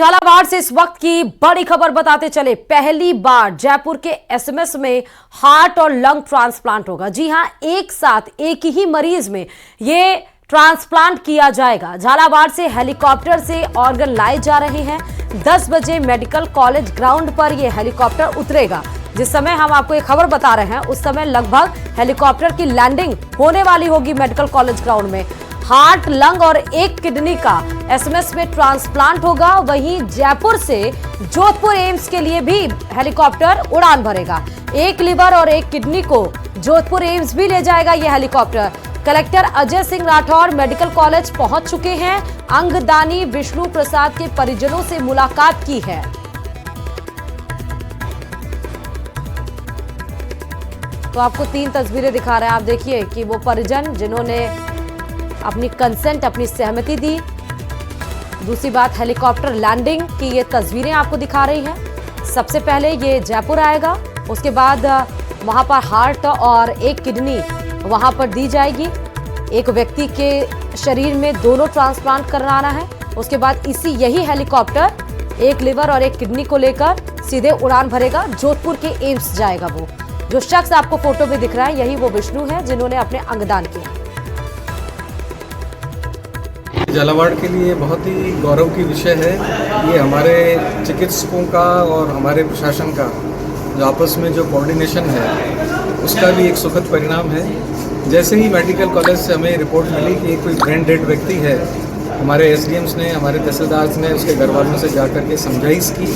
झालावाड़ से इस वक्त की बड़ी खबर बताते चले। पहली बार जयपुर के एसएमएस में हार्ट और लंग ट्रांसप्लांट होगा। जी हां, एक साथ एक ही मरीज में ये ट्रांसप्लांट किया जाएगा। झालावाड़ से हेलीकॉप्टर से ऑर्गन लाए जा रहे हैं। 10 बजे मेडिकल कॉलेज ग्राउंड पर यह हेलीकॉप्टर उतरेगा। जिस समय हम आपको ये खबर बता रहे हैं उस समय लगभग हेलीकॉप्टर की लैंडिंग होने वाली होगी मेडिकल कॉलेज ग्राउंड में। हार्ट, लंग और एक किडनी का एसएमएस में ट्रांसप्लांट होगा। वहीं जयपुर से जोधपुर एम्स के लिए भी हेलीकॉप्टर उड़ान भरेगा। एक लिवर और एक किडनी को जोधपुर एम्स भी ले जाएगा यह helicopter. Collector Ajay Singh Rathore medical college पहुंच चुके हैं। अंगदानी विष्णु प्रसाद के परिजनों से मुलाकात की है। तो आपको 3 तस्वीरें दिखा रहे हैं। आप देखिए कि वो परिजन जिन्होंने अपनी कंसेंट, अपनी सहमति दी। दूसरी बात, हेलीकॉप्टर लैंडिंग की ये तस्वीरें आपको दिखा रही हैं। सबसे पहले ये जयपुर आएगा, उसके बाद वहां पर हार्ट और एक किडनी वहां पर दी जाएगी। एक व्यक्ति के शरीर में दोनों ट्रांसप्लांट कराना है। उसके बाद यही हेलीकॉप्टर एक लिवर और एक किडनी को लेकर सीधे उड़ान भरेगा। जोधपुर के एम्स जाएगा। वो जो शख्स आपको फोटो में दिख रहा है यही वो विष्णु है जिन्होंने अपने अंगदान किया। झालावाड़ के लिए बहुत ही गौरव की विषय है। ये हमारे चिकित्सकों का और हमारे प्रशासन का जो आपस में जो कोऑर्डिनेशन है उसका भी एक सुखद परिणाम है। जैसे ही मेडिकल कॉलेज से हमें रिपोर्ट मिली कि कोई ब्रेन डेड व्यक्ति है, हमारे एसडीएम्स ने, हमारे तहसीलदार ने उसके घर वालों से जा कर के समझाइश की,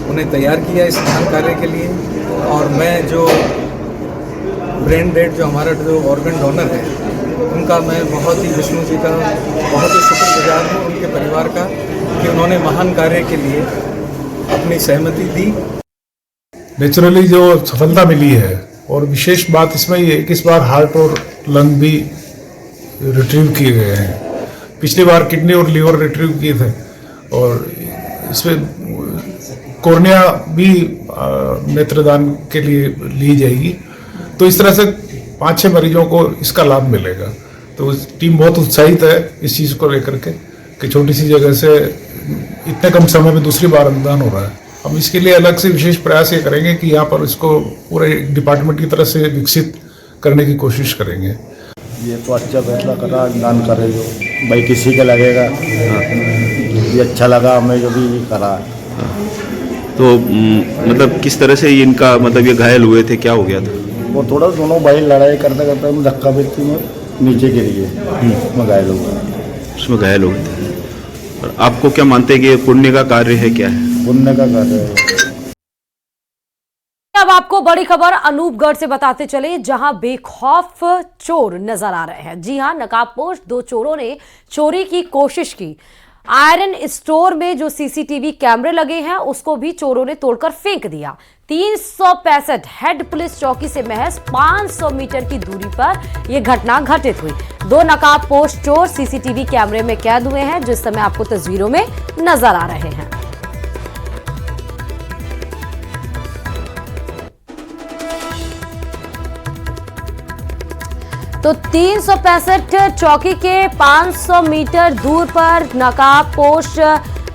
उन्हें तैयार किया इस महान कार्य के लिए। और मैं जो ब्रेन डेड जो हमारा जो ऑर्गन डोनर है उनका मैं बहुत ही विष्णु जी का बहुत ही शुक्रगुजार हूँ, उनके परिवार का, कि उन्होंने महान कार्य के लिए अपनी सहमति दी। नेचुरली जो सफलता मिली है, और विशेष बात इसमें ये है कि इस बार हार्ट और लंग भी रिट्रीव किए गए हैं। पिछली बार किडनी और लीवर रिट्रीव किए थे, और इसमें कॉर्निया भी नेत्रदान के लिए ली जाएगी। तो इस तरह से 5-6 मरीजों को इसका लाभ मिलेगा। तो टीम बहुत उत्साहित है इस चीज़ को लेकर के कि छोटी सी जगह से इतने कम समय में दूसरी बार अंगदान हो रहा है। हम इसके लिए अलग से विशेष प्रयास ये करेंगे कि यहाँ पर इसको पूरे डिपार्टमेंट की तरफ से विकसित करने की कोशिश करेंगे। ये तो अच्छा फैसला करा, अंगदान करे जो भाई किसी का लगेगा। ये अच्छा लगा हमें जो भी करा। तो मतलब किस तरह से इनका मतलब ये घायल हुए थे, क्या हो गया था? वो थोड़ा दोनों भाई लड़ाई करते करते धक्का बेचती में नीचे गिर गए, उसमें घायल हो गए। उसमें घायल हो गए थे। और आपको क्या मानते हैं कि पुण्य का कार्य है, क्या है? पुण्य का कार्य है। अब आपको बड़ी खबर अनूपगढ़ से बताते चले, जहां बेखौफ चोर नजर आ रहे हैं। जी हां, नकाबपोश 2 चोरों ने चोरी की कोशिश की। आयरन स्टोर में जो सीसीटीवी कैमरे लगे हैं उसको भी चोरों ने तोड़कर फेंक दिया। 365 हेड पुलिस चौकी से महज 500 मीटर की दूरी पर यह घटना घटित हुई। 2 नकाबपोश चोर सीसीटीवी कैमरे में कैद हुए हैं, जिस समय आपको तस्वीरों में नजर आ रहे हैं। तो 365 चौकी के 500 मीटर दूर पर नकाबपोश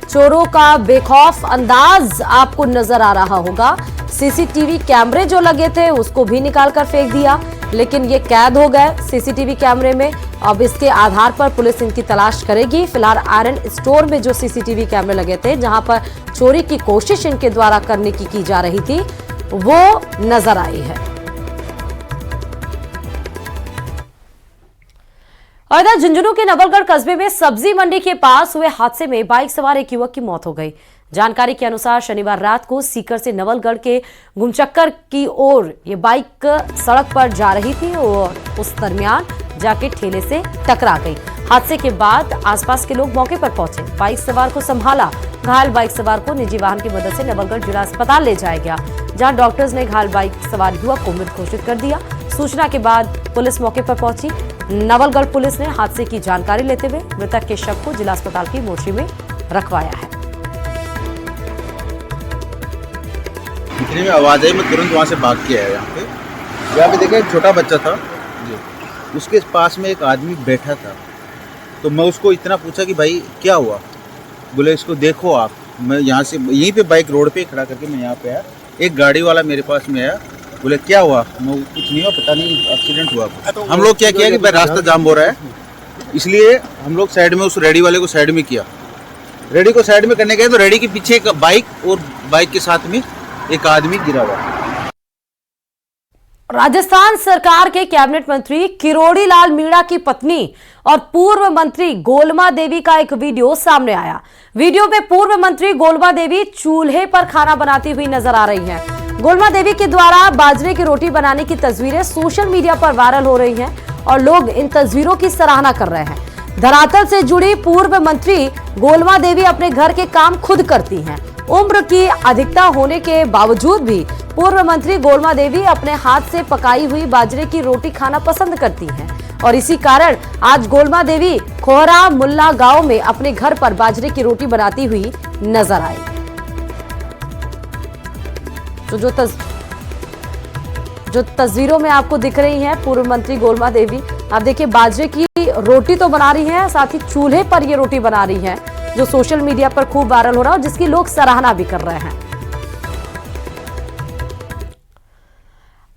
चोरों का बेखौफ अंदाज आपको नजर आ रहा होगा। सीसीटीवी कैमरे जो लगे थे उसको भी निकालकर फेंक दिया, लेकिन ये कैद हो गए सीसीटीवी कैमरे में। अब इसके आधार पर पुलिस इनकी तलाश करेगी। फिलहाल आयरन स्टोर में जो सीसीटीवी कैमरे लगे थे, जहां पर चोरी की कोशिश इनके द्वारा करने की जा रही थी, वो नजर आई है। और इधर झुंझुनू के नवलगढ़ कस्बे में सब्जी मंडी के पास हुए हादसे में बाइक सवार एक युवक की मौत हो गई। जानकारी के अनुसार शनिवार रात को सीकर से नवलगढ़ के गुमचक्कर की ओर ये बाइक सड़क पर जा रही थी और उस दरमियान जाके ठेले से टकरा गई। हादसे के बाद आसपास के लोग मौके पर पहुंचे, बाइक सवार को संभाला। घायल बाइक सवार को निजी वाहन की मदद से नवलगढ़ जिला अस्पताल ले जाया गया, जहां डॉक्टर्स ने घायल बाइक सवार युवक को मृत घोषित कर दिया। सूचना के बाद पुलिस मौके पर पहुंची। नवलगढ़ पुलिस ने हादसे की जानकारी लेते हुए मृतक के शव को जिला अस्पताल की मोर्चरी में रखवाया है। इतने में आवाज आई, मैं तुरंत वहाँ से भाग के आया। यहाँ पे देखा एक छोटा बच्चा था, उसके पास में एक आदमी बैठा था। तो मैं उसको इतना पूछा कि भाई क्या हुआ, बोले इसको देखो आप। मैं यहाँ से यहीं पे बाइक रोड पे ही खड़ा करके मैं यहाँ पे आया, एक गाड़ी वाला मेरे पास में आया, बोले क्या हुआ? मैं कुछ नहीं हुआ, पता नहीं एक्सीडेंट हुआ। हम लोग क्या किया कि भाई रास्ता जाम हो रहा है, इसलिए हम लोग साइड में उस रेडी वाले को साइड में किया। रेडी को साइड में करने गए तो रेडी के पीछे एक बाइक और बाइक के साथ में एक आदमी गिरा हुआ। राजस्थान सरकार के कैबिनेट मंत्री किरोड़ी लाल मीणा की पत्नी और पूर्व मंत्री गोलमा देवी का एक वीडियो सामने आया। वीडियो में पूर्व मंत्री गोलमा देवी चूल्हे पर खाना बनाती हुई नजर आ रही हैं। गोलमा देवी के द्वारा बाजरे की रोटी बनाने की तस्वीरें सोशल मीडिया पर वायरल हो रही हैं और लोग इन तस्वीरों की सराहना कर रहे हैं। धरातल से जुड़ी पूर्व मंत्री गोलमा देवी अपने घर के काम खुद करती हैं। उम्र की अधिकता होने के बावजूद भी पूर्व मंत्री गोलमा देवी अपने हाथ से पकाई हुई बाजरे की रोटी खाना पसंद करती हैं और इसी कारण आज गोलमा देवी खोहरा मुल्ला गांव में अपने घर पर बाजरे की रोटी बनाती हुई नजर आई। तो जो तस्वीरों में आपको दिख रही हैं पूर्व मंत्री गोलमा देवी, आप देखिए बाजरे की रोटी तो बना रही हैं, साथ ही चूल्हे पर ये रोटी बना रही हैं, जो सोशल मीडिया पर खूब वायरल हो रहा है और जिसकी लोग सराहना भी कर रहे हैं।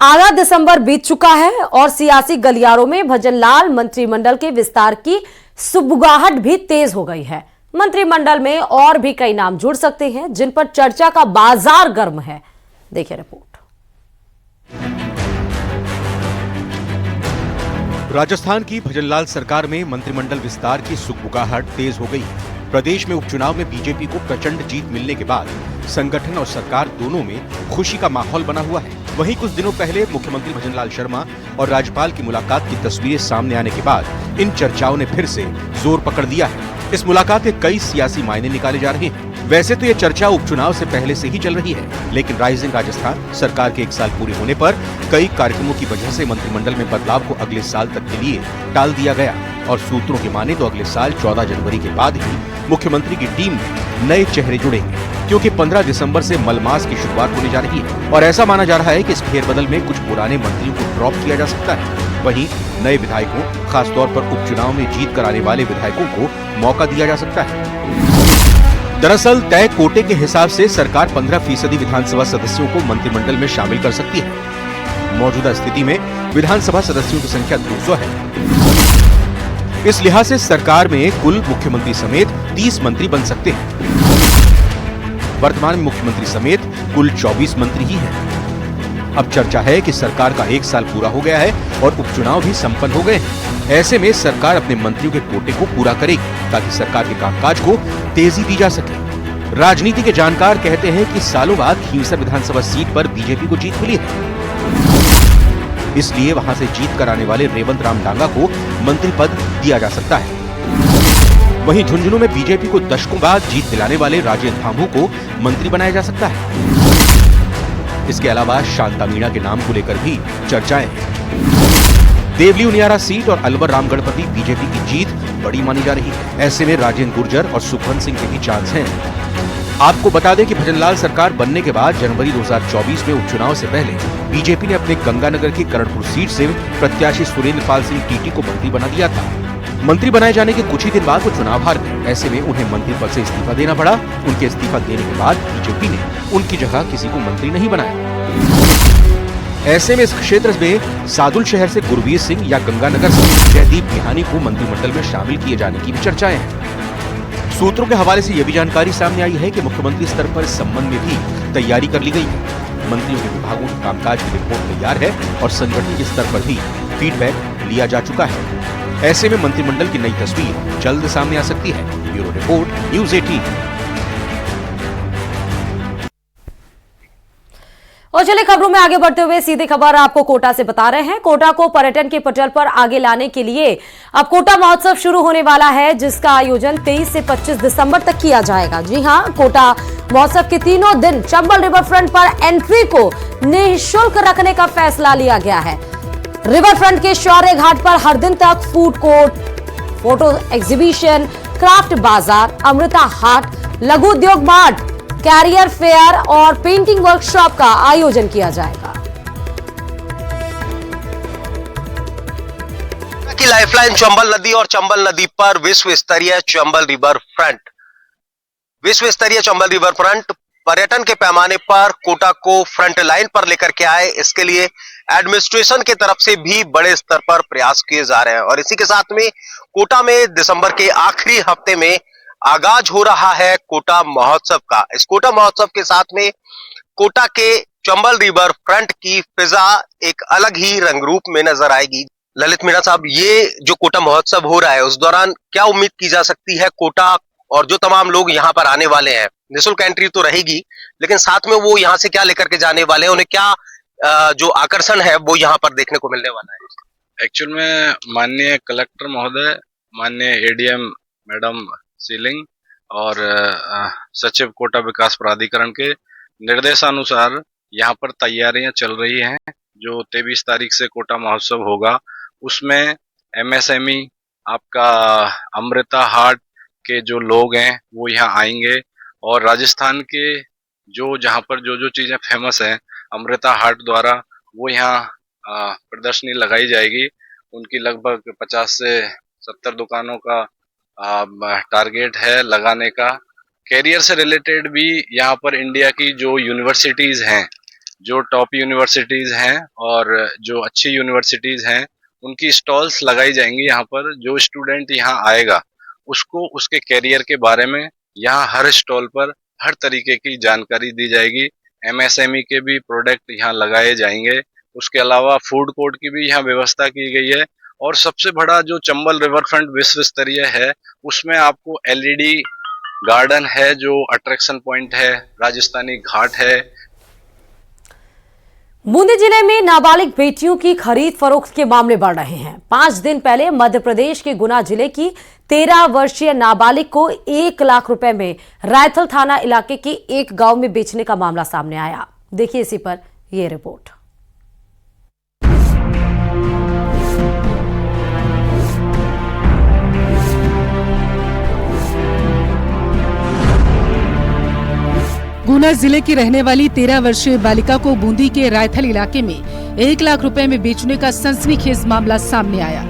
आधा दिसंबर बीत चुका है और सियासी गलियारों में भजनलाल मंत्रिमंडल के विस्तार की सुगबुगाहट भी तेज हो गई है। मंत्रिमंडल में और भी कई नाम जुड़ सकते हैं जिन पर चर्चा का बाजार गर्म है। देखिए रिपोर्ट। राजस्थान की भजनलाल सरकार में मंत्रिमंडल विस्तार की सुगबुगाहट तेज हो गई। प्रदेश में उपचुनाव में बीजेपी को प्रचंड जीत मिलने के बाद संगठन और सरकार दोनों में खुशी का माहौल बना हुआ है। वहीं कुछ दिनों पहले मुख्यमंत्री भजनलाल शर्मा और राज्यपाल की मुलाकात की तस्वीरें सामने आने के बाद इन चर्चाओं ने फिर से जोर पकड़ लिया है। इस मुलाकात के कई सियासी मायने निकाले जा रहे हैं। वैसे तो ये चर्चा उपचुनाव से पहले से ही चल रही है, लेकिन राइजिंग राजस्थान सरकार के 1 साल पूरे होने पर कई कार्यक्रमों की वजह से मंत्रिमंडल में बदलाव को अगले साल तक के लिए टाल दिया गया और सूत्रों की माने तो अगले साल 14 जनवरी के बाद ही मुख्यमंत्री की टीम में नए चेहरे जुड़ेंगे, क्योंकि 15 दिसंबर से मलमास की शुरुआत होने जा रही है और ऐसा माना जा रहा है कि इस फेरबदल में कुछ पुराने मंत्रियों को ड्रॉप किया जा सकता है। वहीं नए विधायकों, खासतौर पर उपचुनाव में जीत कर आने वाले विधायकों को मौका दिया जा सकता है। दरअसल तय कोटे के हिसाब से सरकार 15% विधानसभा सदस्यों को मंत्रिमंडल में शामिल कर सकती है। मौजूदा स्थिति में विधानसभा सदस्यों की संख्या 200 है। इस लिहाज से सरकार में कुल मुख्यमंत्री समेत 30 मंत्री बन सकते हैं। वर्तमान में मुख्यमंत्री समेत कुल 24 मंत्री ही हैं। अब चर्चा है कि सरकार का 1 साल पूरा हो गया है और उपचुनाव भी संपन्न हो गए हैं। ऐसे में सरकार अपने मंत्रियों के कोटे को पूरा करेगी ताकि सरकार के कामकाज को तेजी दी जा सके। राजनीति के जानकार कहते हैं कि सालों बाद खींवसर विधानसभा सीट पर बीजेपी को जीत मिली है, इसलिए वहां से जीत कर आने वाले रेवंत राम डांगा को मंत्री पद दिया जा सकता है। वहीं झुंझुनू में बीजेपी को दशकों बाद जीत दिलाने वाले राजेंद्र भाभू को मंत्री बनाया जा सकता है। इसके अलावा शांता मीणा के नाम को लेकर भी चर्चाएं हैं। देवली उनियारा सीट और अलवर रामगढ़ भी बीजेपी की जीत बड़ी मानी जा रही है। ऐसे में राजेंद्र गुर्जर और सुखवंत सिंह के भी चांस हैं। आपको बता दें कि भजनलाल सरकार बनने के बाद जनवरी 2024 में उपचुनाव से पहले बीजेपी ने अपने गंगानगर की करणपुर सीट से प्रत्याशी सुरेंद्र पाल सिंह टीटी को मंत्री बना दिया था। मंत्री बनाए जाने के कुछ ही दिन बाद वो चुनाव हार गए। ऐसे में उन्हें मंत्री पद से इस्तीफा देना पड़ा। उनके इस्तीफा देने के बाद बीजेपी ने उनकी जगह किसी को मंत्री नहीं बनाया। ऐसे में इस क्षेत्र में सादुल शहर से गुरवीर सिंह या गंगानगर से जयदीप बिहानी को मंत्रिमंडल में शामिल किए जाने की भी चर्चाएं हैं। सूत्रों के हवाले से यह भी जानकारी सामने आई है कि मुख्यमंत्री स्तर पर इस संबंध में भी तैयारी कर ली गई है। मंत्रियों के विभागों के कामकाज की रिपोर्ट तैयार है और संगठन के स्तर पर भी फीडबैक लिया जा चुका है। ऐसे में मंत्रिमंडल की नई तस्वीर जल्द सामने आ सकती है। Bureau report, news 18। और चलिए खबरों में आगे बढ़ते हुए सीधी खबर आपको कोटा से बता रहे हैं। कोटा को पर्यटन के पटल पर आगे लाने के लिए अब कोटा महोत्सव शुरू होने वाला है, जिसका आयोजन 23 से 25 दिसंबर तक किया जाएगा। जी हां, कोटा महोत्सव के तीनों दिन चंबल रिवर फ्रंट पर एंट्री को निःशुल्क रखने का फैसला लिया गया है। रिवर फ्रंट के शौर्य घाट पर हर दिन तक food court, photo exhibition, craft बाजार, अमृता हाट, लघु उद्योग मार्ट, कैरियर फेयर और पेंटिंग वर्कशॉप का आयोजन किया जाएगा। की लाइफलाइन चंबल नदी और चंबल नदी पर विश्व स्तरीय चंबल रिवर फ्रंट विश्व स्तरीय चंबल रिवर फ्रंट पर्यटन के पैमाने पर कोटा को फ्रंट लाइन पर लेकर के आए, इसके लिए एडमिनिस्ट्रेशन के तरफ से भी बड़े स्तर पर प्रयास किए जा रहे हैं। और इसी के साथ में कोटा में दिसंबर के आखिरी हफ्ते में आगाज हो रहा है कोटा महोत्सव का। इस कोटा महोत्सव के साथ में कोटा के चंबल रिवर फ्रंट की फिजा एक अलग ही रंग रूप में नजर आएगी। ललित मीणा साहब, ये जो कोटा महोत्सव हो रहा है उस दौरान क्या उम्मीद की जा सकती है कोटा और जो तमाम लोग यहाँ पर आने वाले हैं? निःशुल्क एंट्री तो रहेगी, लेकिन साथ में वो यहाँ से क्या लेकर के जाने वाले हैं, उन्हें क्या जो आकर्षण है वो यहाँ पर देखने को मिलने वाला है? एक्चुअल में माननीय कलेक्टर महोदय, माननीय एडीएम मैडम सीलिंग और सचिव कोटा विकास प्राधिकरण के निर्देशानुसार यहाँ पर तैयारियां चल रही हैं। जो 23 तारीख से कोटा महोत्सव होगा उसमें एमएसएमई, आपका अमृता हाट के जो लोग हैं वो यहाँ आएंगे और राजस्थान के जहाँ पर जो चीजें फेमस हैं अमृता हाट द्वारा वो यहाँ प्रदर्शनी लगाई जाएगी। उनकी लगभग 50 से 70 दुकानों का टारगेट है लगाने का। कैरियर से रिलेटेड भी यहाँ पर इंडिया की जो यूनिवर्सिटीज हैं, जो टॉप यूनिवर्सिटीज हैं और जो अच्छी यूनिवर्सिटीज हैं, उनकी स्टॉल्स लगाई जाएंगी। यहाँ पर जो स्टूडेंट यहाँ आएगा उसको उसके कैरियर के बारे में यहाँ हर स्टॉल पर हर तरीके की जानकारी दी जाएगी। एमएसएमई के भी प्रोडक्ट यहाँ लगाए जाएंगे। उसके अलावा फूड कोर्ट की भी यहाँ व्यवस्था की गई है। और सबसे बड़ा जो चंबल रिवर फ्रंट विश्व स्तरीय है उसमें आपको एलईडी गार्डन है, जो अट्रैक्शन पॉइंट है, राजस्थानी घाट है। बूंदी जिले में नाबालिग बेटियों की खरीद फरोख्त के मामले बढ़ रहे हैं। 5 दिन पहले मध्य प्रदेश के गुना जिले की 13 वर्षीय नाबालिग को 1 लाख रुपए में रायथल थाना इलाके के एक गांव में बेचने का मामला सामने आया। देखिए इसी पर यह रिपोर्ट। गुना जिले की रहने वाली 13 वर्षीय बालिका को बूंदी के रायथल इलाके में 1 लाख रुपए में बेचने का सनसनीखेज मामला सामने आया।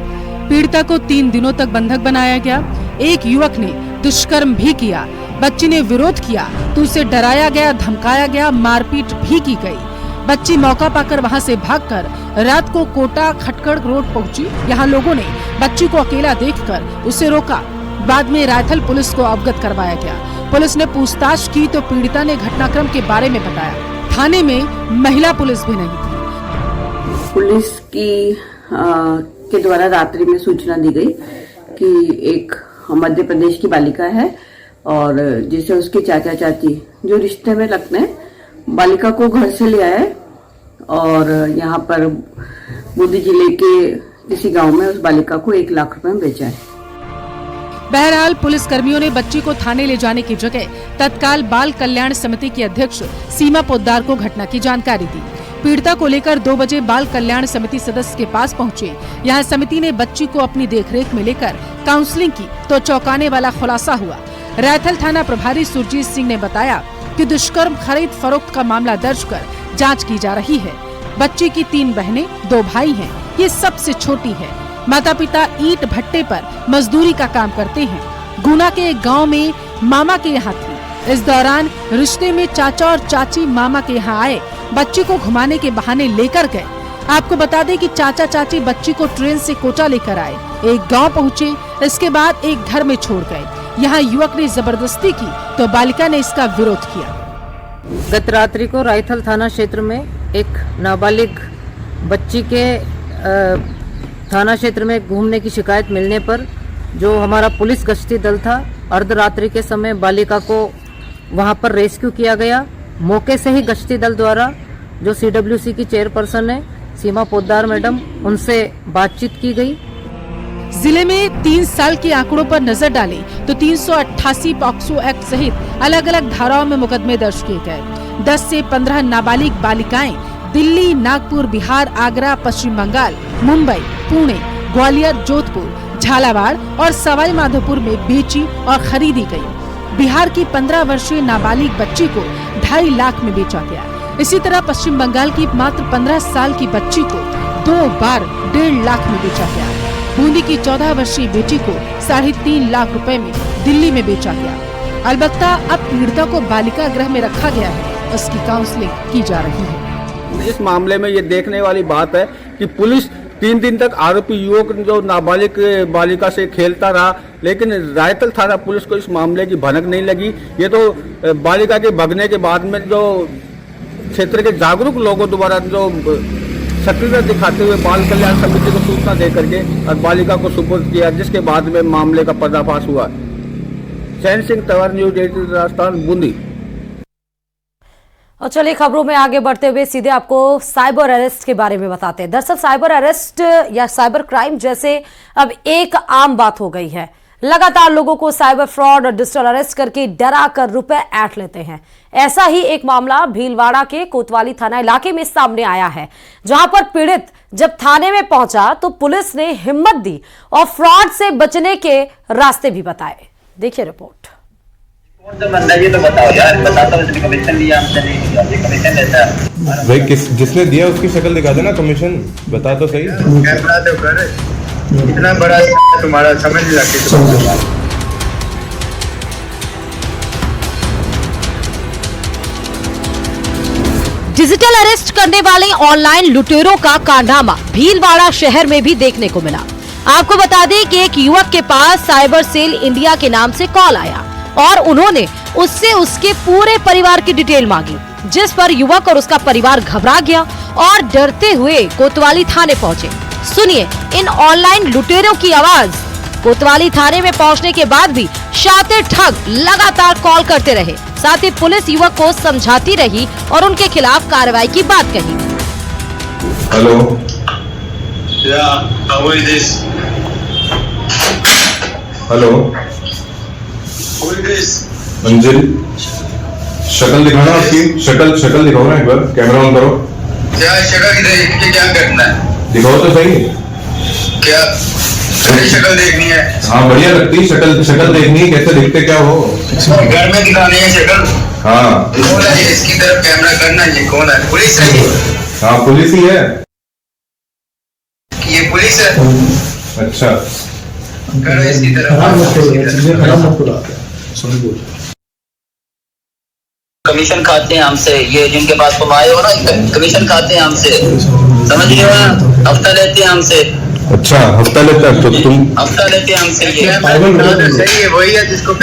पीड़िता को 3 दिनों तक बंधक बनाया गया। एक युवक ने दुष्कर्म भी किया। बच्ची ने विरोध किया तो उसे डराया गया, धमकाया गया, मारपीट भी की गई। बच्ची मौका पाकर वहां से भागकर रात को कोटा खटखड़ रोड पहुंची। यहाँ लोगों ने बच्ची को अकेला देखकर उसे रोका। बाद में रायथल पुलिस को अवगत करवाया गया। पुलिस ने पूछताछ की तो पीड़िता ने घटनाक्रम के बारे में बताया। थाने में महिला पुलिस भी नहीं थी। पुलिस के द्वारा रात्रि में सूचना दी गई कि एक मध्य प्रदेश की बालिका है और जिसे उसके चाचा चाची जो रिश्ते में लगते हैं बालिका को घर से ले आए और यहाँ पर बूंदी जिले के किसी गांव में उस बालिका को 1 लाख रुपए में बेचा है। बहरहाल पुलिस कर्मियों ने बच्ची को थाने ले जाने की जगह तत्काल बाल कल्याण समिति की अध्यक्ष सीमा पोद्दार को घटना की जानकारी दी। पीड़िता को लेकर 2 बजे बाल कल्याण समिति सदस्य के पास पहुंचे। यहां समिति ने बच्ची को अपनी देखरेख में लेकर काउंसलिंग की तो चौंकाने वाला खुलासा हुआ। रायथल थाना प्रभारी सुरजीत सिंह ने बताया कि दुष्कर्म खरीद फरोख्त का मामला दर्ज कर जाँच की जा रही है। बच्ची की 3 बहनें 2 भाई हैं, ये सबसे छोटी है। माता पिता ईंट भट्टे पर मजदूरी का काम करते हैं। गुना के एक गांव में मामा के यहाँ थी। इस दौरान रिश्ते में चाचा और चाची मामा के यहाँ आए, बच्ची को घुमाने के बहाने लेकर गए। आपको बता दें कि चाचा चाची बच्ची को ट्रेन से कोटा लेकर आए, एक गांव पहुँचे, इसके बाद एक घर में छोड़ गए। यहाँ युवक ने जबरदस्ती की तो बालिका ने इसका विरोध किया। गत रात्रि को रायथल थाना क्षेत्र में एक नाबालिग बच्ची के थाना क्षेत्र में घूमने की शिकायत मिलने पर जो हमारा पुलिस गश्ती दल था, अर्धरात्रि के समय बालिका को वहां पर रेस्क्यू किया गया। मौके से ही गश्ती दल द्वारा जो सीडब्ल्यूसी की चेयरपर्सन है सीमा पोद्दार मैडम, उनसे बातचीत की गई। जिले में 3 साल के आंकड़ों पर नजर डालें तो 388 पॉक्सो एक्ट सहित अलग अलग धाराओं में मुकदमे दर्ज किए गए। 10 से 15 नाबालिग बालिकाएं दिल्ली, नागपुर, बिहार, आगरा, पश्चिम बंगाल, मुंबई, पुणे, ग्वालियर, जोधपुर, झालावाड़ और सवाई माधोपुर में बेची और खरीदी गई। बिहार की 15 वर्षीय नाबालिग बच्ची को 2.5 लाख में बेचा गया। इसी तरह पश्चिम बंगाल की मात्र 15 साल की बच्ची को 2 बार 1.5 लाख में बेचा गया। बूंदी की 14 वर्षीय बेटी को 3.5 लाख रुपए में दिल्ली में बेचा गया। अलबत्ता अब पीड़िता को बालिका गृह में रखा गया है, उसकी काउंसलिंग की जा रही है। इस मामले में ये देखने वाली बात है कि पुलिस 3 दिन तक आरोपी युवक जो नाबालिग बालिका से खेलता रहा, लेकिन रायतल थाना पुलिस को इस मामले की भनक नहीं लगी। ये तो बालिका के भगने के बाद में जो क्षेत्र के जागरूक लोगों द्वारा जो सक्रियता दिखाते हुए बाल कल्याण समिति को सूचना दे करके और बालिका को सुपुर्द किया, जिसके बाद में मामले का पर्दाफाश हुआ। चैन सिंह तंवर, न्यूज 18 राजस्थान, बूंदी। और चलिए खबरों में आगे बढ़ते हुए सीधे आपको साइबर अरेस्ट के बारे में बताते हैं। दरअसल साइबर अरेस्ट या साइबर क्राइम जैसे अब एक आम बात हो गई है। लगातार लोगों को साइबर फ्रॉड और डिजिटल अरेस्ट करके डरा कर रुपए ऐंठ लेते हैं। ऐसा ही एक मामला भीलवाड़ा के कोतवाली थाना इलाके में सामने आया है, जहां पर पीड़ित जब थाने में पहुंचा तो पुलिस ने हिम्मत दी और फ्रॉड से बचने के रास्ते भी बताए। देखिए रिपोर्ट। कौन सा बंदा ये तो बताओ यार, बताता हूँ कमीशन लिया हमसे, नहीं लिया, ये कमीशन लेता है भाई। जिसने दिया उसकी शक्ल दिखा देना, कमीशन बता तो सही। कैमरा तो कर, इतना बड़ा तुम्हारा समझ रखे। डिजिटल अरेस्ट करने वाले ऑनलाइन लुटेरों का कारनामा भीलवाड़ा शहर में भी देखने को मिला। आपको बता दें कि एक युवक के पास साइबर सेल इंडिया के नाम से कॉल आया और उन्होंने उससे उसके पूरे परिवार की डिटेल मांगी, जिस पर युवक और उसका परिवार घबरा गया और डरते हुए कोतवाली थाने पहुंचे। सुनिए इन ऑनलाइन लुटेरों की आवाज। कोतवाली थाने में पहुंचने के बाद भी शातिर ठग लगातार कॉल करते रहे। साथ ही पुलिस युवक को समझाती रही और उनके खिलाफ कार्रवाई की बात कही। हेलो, हेलो, अंजिल, शक्ल दिखाना आपकी, शक्ल दिखाओ ना एक बार, कैमरा ऑन करो। क्या शक्ल क्या करना है? दिखाओ तो सही। क्या शक्ल देखनी है? हाँ बढ़िया लगती शक्ल देखनी है, कैसे दिखते क्या हो? घर में दिखानी है शक्ल। हाँ कौन है इसकी तरफ कैमरा करना, ये कौन है? पुलिस है ये? हाँ पुलिस ही है। ये पुलिस है? अच्छा करो इसकी तरफ। कमीशन खाते हैं हमसे, ये जिनके पास तुम आए हो ना, कमीशन खाते हैं हमसे, समझ रहे हो ना? हफ्ता लेते हैं हमसे। अच्छा हफ्ता लेता है तो तुम? हफ्ता लेते हैं हमसे। ये सही है, वही है जिसको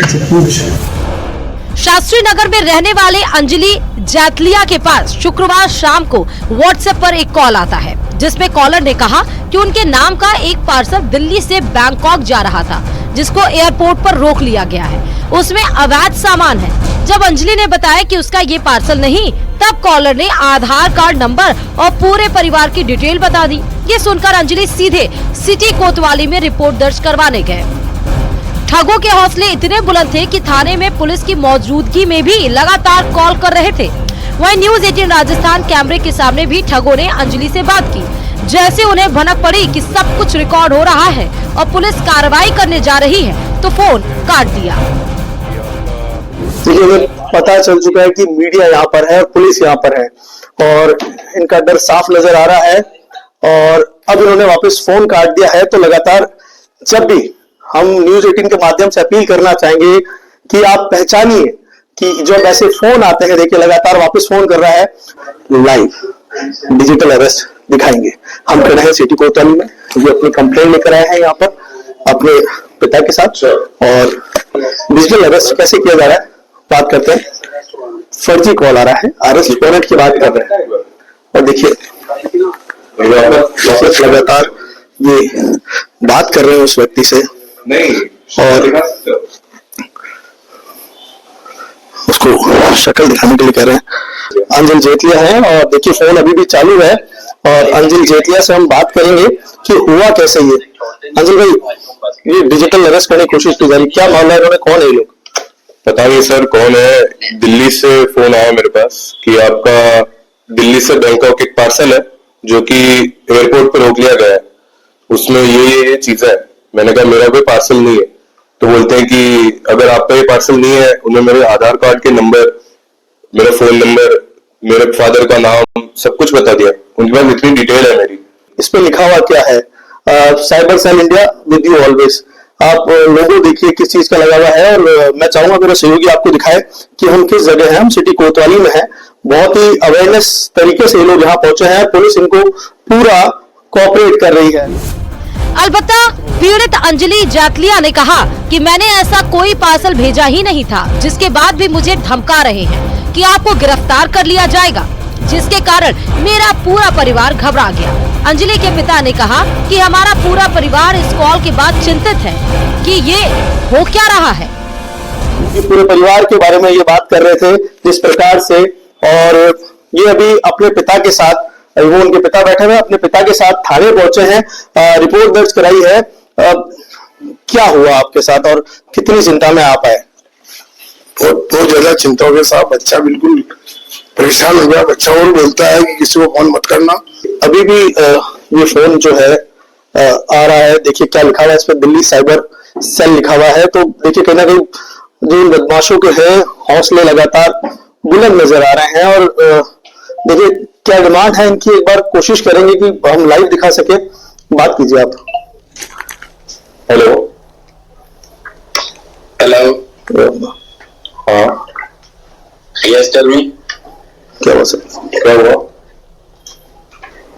शास्त्री नगर में रहने वाले अंजलि जैतलिया के पास शुक्रवार शाम को व्हाट्सएप पर एक कॉल आता है, जिसमें कॉलर ने कहा कि उनके नाम का एक पार्सल दिल्ली से बैंकॉक जा रहा था, जिसको एयरपोर्ट पर रोक लिया गया है। उसमें अवैध सामान है। जब अंजलि ने बताया कि उसका ये पार्सल नहीं, तब कॉलर ने आधार कार्ड नंबर और पूरे परिवार की डिटेल बता दी। ये सुनकर अंजलि सीधे सिटी कोतवाली में रिपोर्ट दर्ज करवाने गए। ठगों के हौसले इतने बुलंद थे कि थाने में पुलिस की मौजूदगी में भी लगातार कॉल कर रहे थे। वहीं न्यूज 18 राजस्थान कैमरे के सामने भी ठगों ने अंजलि से बात की। जैसे उन्हें भनक पड़ी कि सब कुछ रिकॉर्ड हो रहा है और पुलिस कार्रवाई करने जा रही है, तो फोन काट दिया। हमें पता चल चुका है कि मीडिया यहाँ पर है, पुलिस यहाँ पर है और इनका डर साफ नजर आ रहा है और अब इन्होंने वापस फोन काट दिया है। तो लगातार जब भी हम न्यूज 18 के माध्यम से अपील करना चाहेंगे कि आप पहचानिए कि जो ऐसे फोन आते हैं, देखिए लगातार वापस फोन कर रहा है। लाइव डिजिटल अरेस्ट दिखाएंगे। हम खड़े हैं सिटी कोतवाली में, ये अपनी कंप्लेंट लेकर आए हैं यहाँ पर अपने पिता के साथ। और डिजिटल अरेस्ट कैसे किया जा रहा है बात करते हैं। फर्जी कॉल आ रहा है, अरेस्ट वारंट की बात कर रहे हैं और देखिए लगातार ये बात कर रहे हैं उस व्यक्ति से और उसको शक्ल दिखाने के लिए कह रहे हैं। अंजलि जेतलिया है और देखिए फोन अभी भी चालू है और अंजलि जेतलिया से हम बात करेंगे कि हुआ कैसे ये। अंजलि भाई, ये डिजिटल अरेस्ट करने की कोशिश की जा रही, क्या मामला है? इन्होंने कौन है ये लोग? पता नहीं सर कौन है। दिल्ली से फोन आया मेरे पास कि आपका दिल्ली से बैंकॉक एक पार्सल है जो कि एयरपोर्ट पर रोक लिया गया है, उसमें ये चीजें है। मैंने कहा मेरा कोई पार्सल नहीं है। तो बोलते हैं कि अगर आपका ये पार्सल नहीं है, उन्हें मेरे आधार कार्ड के नंबर, मेरा फोन नंबर, मेरे फादर का नाम सब कुछ बता दिया। उनके पास इतनी डिटेल है मेरी। इस पे लिखा हुआ क्या है? Cyber cell India with you always. आप लोगो देखिए किस चीज का लगा हुआ है। और मैं चाहूंगा मेरे सहयोगी आपको दिखाए कि हम किस जगह हैं। हम सिटी कोतवाली में हैं। बहुत ही अवेयरनेस तरीके से ये लोग यहाँ पहुंचे हैं। पुलिस इनको पूरा कोऑपरेट कर रही है। अलबत्ता पीड़ित अंजलि जातलिया ने कहा कि मैंने ऐसा कोई पार्सल भेजा ही नहीं था, जिसके बाद भी मुझे धमका रहे हैं कि आपको गिरफ्तार कर लिया जाएगा, जिसके कारण मेरा पूरा परिवार घबरा गया। अंजलि के पिता ने कहा कि हमारा पूरा परिवार इस कॉल के बाद चिंतित है कि ये हो क्या रहा है। पूरे परिवार के बारे में ये बात कर रहे थे जिस प्रकार से, और ये अभी अपने पिता के साथ, वो उनके पिता बैठे हुए अपने पिता के साथ थाने पहुंचे हैं, रिपोर्ट दर्ज कराई है। क्या हुआ आपके साथ और कितनी चिंता में आप आए? बहुत ज्यादा चिंता हो गया साहब। बच्चा बिल्कुल परेशान हो गया। बच्चा और बोलता है कि किसी को फोन मत करना। अभी भी ये फोन जो है आ रहा है। देखिए क्या लिखा हुआ है इस पर, दिल्ली साइबर सेल लिखा हुआ है। तो देखिए कहीं ना कहीं जो इन बदमाशों के हैं हौसले लगातार बुलंद नजर आ रहे हैं। और देखिए क्या डिमांड है इनकी, एक बार कोशिश करेंगे कि हम लाइव दिखा सके। बात कीजिए आप। Hello hello. हाँ यस टेल मी। क्या हुआ सर? क्या हुआ?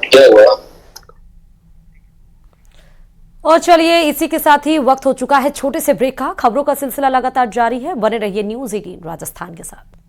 क्या हुआ? और चलिए इसी के साथ ही वक्त हो चुका है छोटे से ब्रेक का। खबरों का सिलसिला लगातार जारी है, बने रहिए न्यूज़ 18 राजस्थान के साथ।